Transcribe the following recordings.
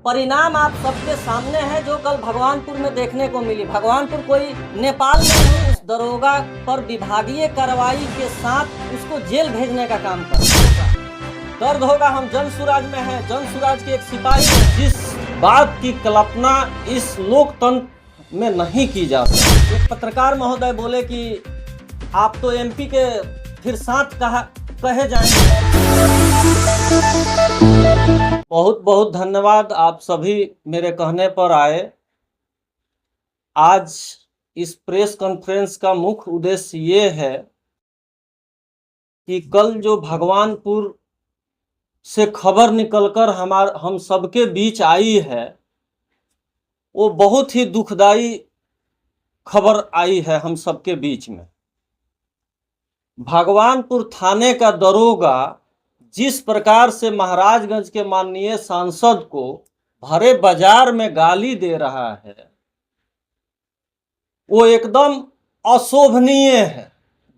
परिणाम आप सबके सामने है जो कल भगवानपुर में देखने को मिली। भगवानपुर कोई नेपाल में नहीं, उस दरोगा पर विभागीय कार्रवाई के साथ उसको जेल भेजने का काम कर दर्द होगा। हम जनसुराज में हैं, जनसुराज के एक सिपाही हैं। जिस बात की कल्पना इस लोकतंत्र में नहीं की जा सकती। एक पत्रकार महोदय बोले कि आप तो एमपी के फिर साथ कहे जाएंगे। बहुत बहुत धन्यवाद, आप सभी मेरे कहने पर आए। आज इस प्रेस कॉन्फ्रेंस का मुख्य उद्देश्य ये है कि कल जो भगवानपुर से खबर निकलकर हम सबके बीच आई है, वो बहुत ही दुखदाई खबर आई है हम सबके बीच में। भगवानपुर थाने का दरोगा जिस प्रकार से महाराजगंज के माननीय सांसद को भरे बाजार में गाली दे रहा है, वो एकदम अशोभनीय है।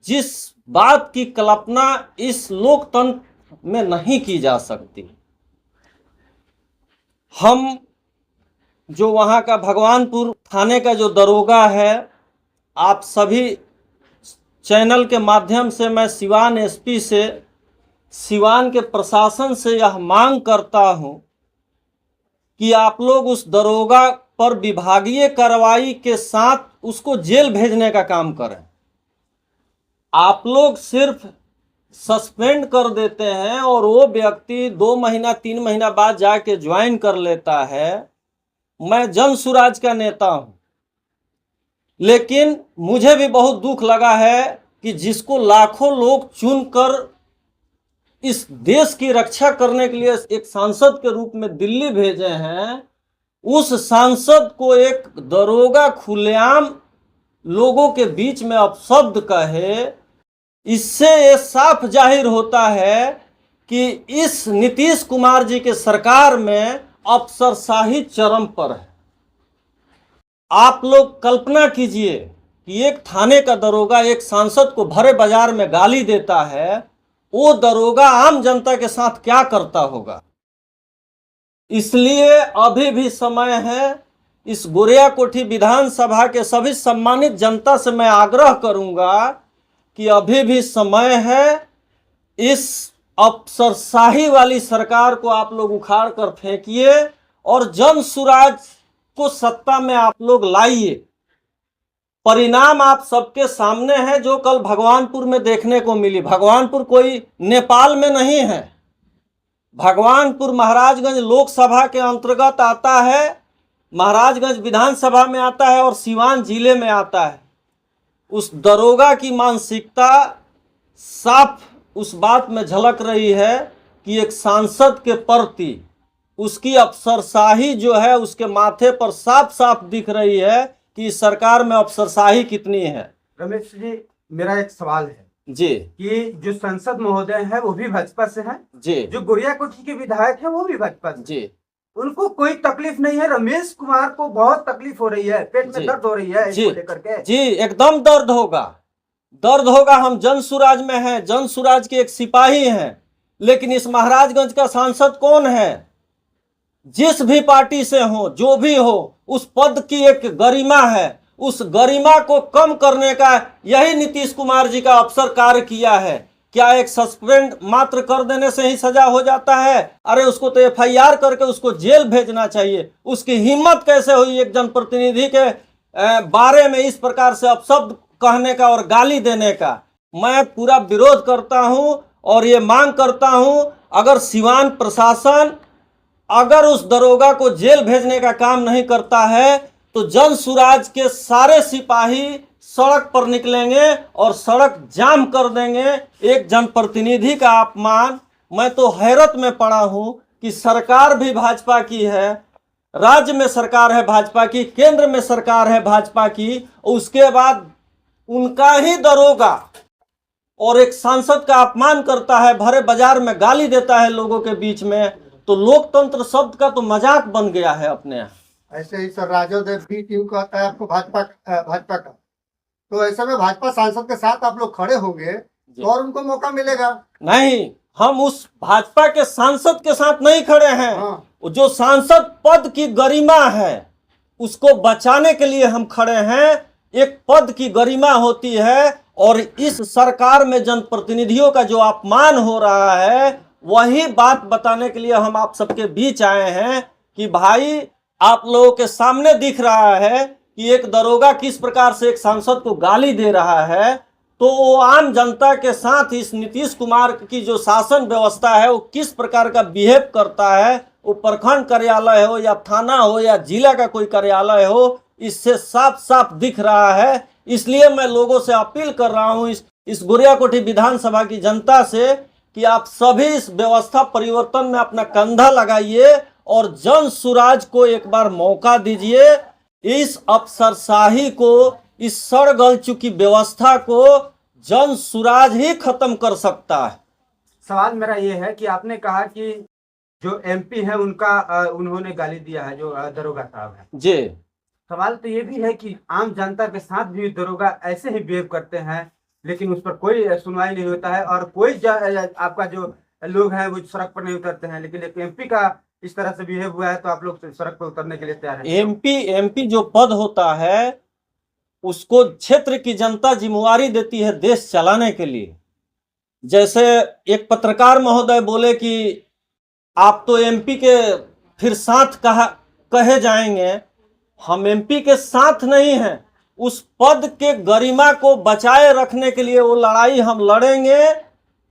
जिस बात की कल्पना इस लोकतंत्र में नहीं की जा सकती। हम जो वहाँ का भगवानपुर थाने का जो दरोगा है, आप सभी चैनल के माध्यम से मैं सिवान एसपी से, सिवान के प्रशासन से यह मांग करता हूं कि आप लोग उस दरोगा पर विभागीय कार्रवाई के साथ उसको जेल भेजने का काम करें। आप लोग सिर्फ सस्पेंड कर देते हैं और वो व्यक्ति 2 महीना 3 महीना बाद जाके ज्वाइन कर लेता है। मैं जनसुराज का नेता हूं, लेकिन मुझे भी बहुत दुख लगा है कि जिसको लाखों लोग चुनकर इस देश की रक्षा करने के लिए एक सांसद के रूप में दिल्ली भेजे हैं, उस सांसद को एक दरोगा खुलेआम लोगों के बीच में अपशब्द कहे। इससे ये साफ जाहिर होता है कि इस नीतीश कुमार जी के सरकार में अफसरशाही चरम पर है। आप लोग कल्पना कीजिए कि एक थाने का दरोगा एक सांसद को भरे बाजार में गाली देता है, वो दरोगा आम जनता के साथ क्या करता होगा। इसलिए अभी भी समय है। इस गोरियाकोठी विधानसभा के सभी सम्मानित जनता से मैं आग्रह करूंगा कि अभी भी समय है। इस अफसरशाही वाली सरकार को आप लोग उखाड़ कर फेंकिए और जनसुराज को सत्ता में आप लोग लाइए। परिणाम आप सबके सामने है जो कल भगवानपुर में देखने को मिली। भगवानपुर कोई नेपाल में नहीं है। भगवानपुर महाराजगंज लोकसभा के अंतर्गत आता है, महाराजगंज विधानसभा में आता है और सिवान जिले में आता है। उस दरोगा की मानसिकता साफ उस बात में झलक रही है कि एक सांसद के प्रति उसकी अफसरशाही जो है उसके माथे पर साफ साफ दिख रही है कि इस सरकार में अफसरशाही कितनी है। रमेश जी, मेरा एक सवाल है जी कि जो संसद महोदय है वो भी भाजपा से हैं जी, जो गोरियाकोठी के विधायक है वो भी भाजपा से जी, उनको कोई तकलीफ नहीं है। रमेश कुमार को बहुत तकलीफ हो रही है, पेट में दर्द हो रही है जी, इसको लेकर के। जी, एकदम दर्द होगा, दर्द होगा। हम जनसुराज में हैं, जनसुराज के एक सिपाही हैं, लेकिन इस महाराजगंज का सांसद कौन है? जिस भी पार्टी से हो, जो भी हो, उस पद की एक गरिमा है। उस गरिमा को कम करने का यही नीतीश कुमार जी का अवसर कार्य किया है। क्या एक सस्पेंड मात्र कर देने से ही सजा हो जाता है? अरे उसको तो एफआईआर करके उसको जेल भेजना चाहिए। उसकी हिम्मत कैसे हुई एक जनप्रतिनिधि के बारे में इस प्रकार से अपशब्द कहने का और गाली देने का? मैं पूरा विरोध करता हूं और ये मांग करता हूं, अगर सिवान प्रशासन अगर उस दरोगा को जेल भेजने का काम नहीं करता है तो जनसुराज के सारे सिपाही सड़क पर निकलेंगे और सड़क जाम कर देंगे। एक जनप्रतिनिधि का अपमान। मैं तो हैरत में पड़ा हूं कि सरकार भी भाजपा की है, राज्य में सरकार है भाजपा की, केंद्र में सरकार है भाजपा की, उसके बाद उनका ही दरोगा और एक सांसद का अपमान करता है, भरे बाजार में गाली देता है लोगों के बीच में। तो लोकतंत्र शब्द का तो मजाक बन गया है अपने यहाँ। ऐसे ही सर राजद बी टीम कहता है आपको भाजपा का, तो ऐसे में भाजपा सांसद के साथ आप लोग खड़े होंगे तो और उनको मौका मिलेगा। नहीं, हम उस भाजपा के सांसद के साथ नहीं खड़े हैं। जो सांसद पद की गरिमा है उसको बचाने के लिए हम खड़े हैं। एक पद की गरिमा होती है और इस सरकार में जनप्रतिनिधियों का जो अपमान हो रहा है वही बात बताने के लिए हम आप सबके बीच आए हैं कि भाई आप लोगों के सामने दिख रहा है कि एक दरोगा किस प्रकार से एक सांसद को गाली दे रहा है, तो वो आम जनता के साथ इस नीतीश कुमार की जो शासन व्यवस्था है वो किस प्रकार का बिहेव करता है, वो प्रखंड कार्यालय हो या थाना हो या जिला का कोई कार्यालय हो, इससे साफ साफ दिख रहा है। इसलिए मैं लोगों से अपील कर रहा हूं इस गुरियाकोठी विधानसभा की जनता से कि आप सभी इस व्यवस्था परिवर्तन में अपना कंधा लगाइए और जन सुराज को एक बार मौका दीजिए। इस अफसरशाही को, इस सड़ गल चुकी व्यवस्था को जन सुराज ही खत्म कर सकता है। सवाल मेरा ये है कि आपने कहा कि जो एमपी है उनका उन्होंने गाली दिया है, जो दरोगा साहब है जी। सवाल तो ये भी है कि आम जनता के साथ भी दरोगा ऐसे ही बिहेव करते हैं, लेकिन उस पर कोई सुनवाई नहीं होता है और कोई आपका जो लोग हैं वो सड़क पर नहीं उतरते हैं, लेकिन एक एमपी का इस तरह से बिहेव हुआ है तो आप लोग सड़क पर उतरने के लिए तैयार हैं। एमपी जो पद होता है उसको क्षेत्र की जनता जिम्मेवारी देती है देश चलाने के लिए। जैसे एक पत्रकार महोदय बोले कि आप तो एमपी के फिर साथ कहे जाएंगे, हम एमपी के साथ नहीं हैं। उस पद के गरिमा को बचाए रखने के लिए वो लड़ाई हम लड़ेंगे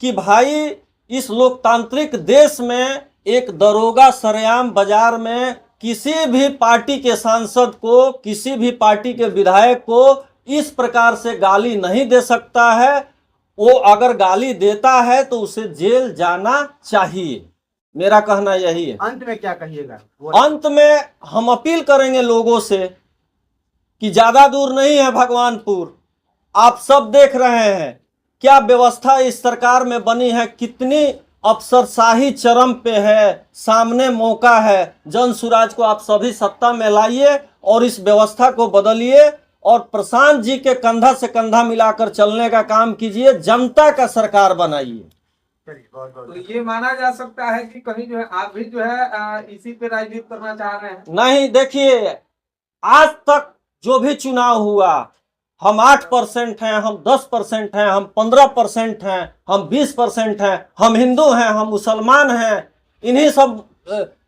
कि भाई इस लोकतांत्रिक देश में एक दरोगा सरेआम बाजार में किसी भी पार्टी के सांसद को, किसी भी पार्टी के विधायक को इस प्रकार से गाली नहीं दे सकता है। वो अगर गाली देता है तो उसे जेल जाना चाहिए। मेरा कहना यही है। अंत में क्या कहिएगा? अंत में हम अपील करेंगे लोगों से कि ज्यादा दूर नहीं है भगवानपुर, आप सब देख रहे हैं क्या व्यवस्था इस सरकार में बनी है, कितनी अफसरशाही चरम पे है। सामने मौका है, जन सुराज को आप सभी सत्ता में लाइए और इस व्यवस्था को बदलिए और प्रशांत जी के कंधा से कंधा मिलाकर चलने का काम कीजिए, जनता का सरकार बनाइए। तो ये माना जा सकता है कि कहीं जो है आप भी जो है इसी पे राजनीति करना चाह रहे हैं? नहीं, देखिए आज तक जो भी चुनाव हुआ, हम 8% हैं, हम 10% हैं, हम 15% हैं, हम 20% हैं, हम हिंदू हैं, हम मुसलमान हैं, इन्हीं सब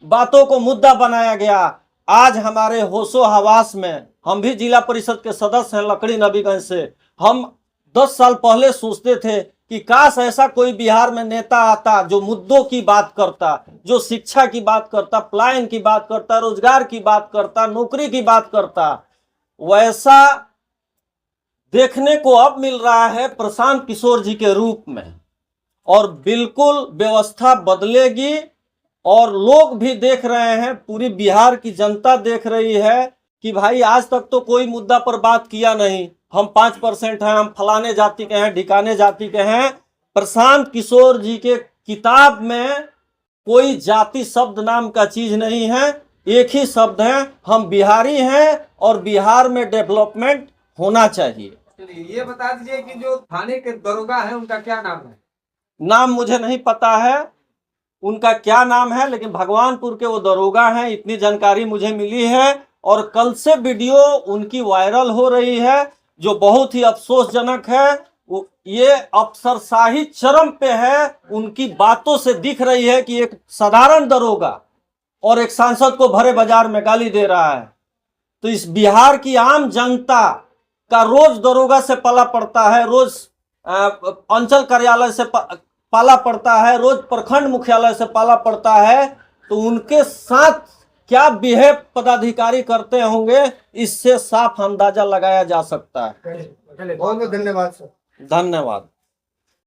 बातों को मुद्दा बनाया गया। आज हमारे होशो हवास में, हम भी जिला परिषद के सदस्य हैं लकड़ी नबीगंज से, हम 10 साल पहले सोचते थे कि काश ऐसा कोई बिहार में नेता आता जो मुद्दों की बात करता, जो शिक्षा की बात करता, पलायन की बात करता, रोजगार की बात करता, नौकरी की बात करता। वैसा देखने को अब मिल रहा है प्रशांत किशोर जी के रूप में, और बिल्कुल व्यवस्था बदलेगी और लोग भी देख रहे हैं, पूरी बिहार की जनता देख रही है कि भाई आज तक तो कोई मुद्दा पर बात किया नहीं, हम 5% हैं, हम फलाने जाति के हैं, ढिकाने जाति के हैं। प्रशांत किशोर जी के किताब में कोई जाति शब्द नाम का चीज नहीं है, एक ही शब्द है, हम बिहारी हैं और बिहार में डेवलपमेंट होना चाहिए। ये बता दीजिए कि जो थाने के दरोगा है उनका क्या नाम है? नाम मुझे नहीं पता है उनका क्या नाम है, लेकिन भगवानपुर के वो दरोगा हैं, इतनी जानकारी मुझे मिली है। और कल से वीडियो उनकी वायरल हो रही है जो बहुत ही अफसोसजनक है। ये अफसरशाही चरम पे है, उनकी बातों से दिख रही है कि एक साधारण दरोगा और एक सांसद को भरे बाजार में गाली दे रहा है। तो इस बिहार की आम जनता का रोज दरोगा से पाला पड़ता है, रोज अंचल कार्यालय से पाला पड़ता है, रोज प्रखंड मुख्यालय से पाला पड़ता है। तो उनके साथ क्या बिहेव पदाधिकारी करते होंगे, इससे साफ अंदाजा लगाया जा सकता है। बहुत बहुत धन्यवाद सर। धन्यवाद।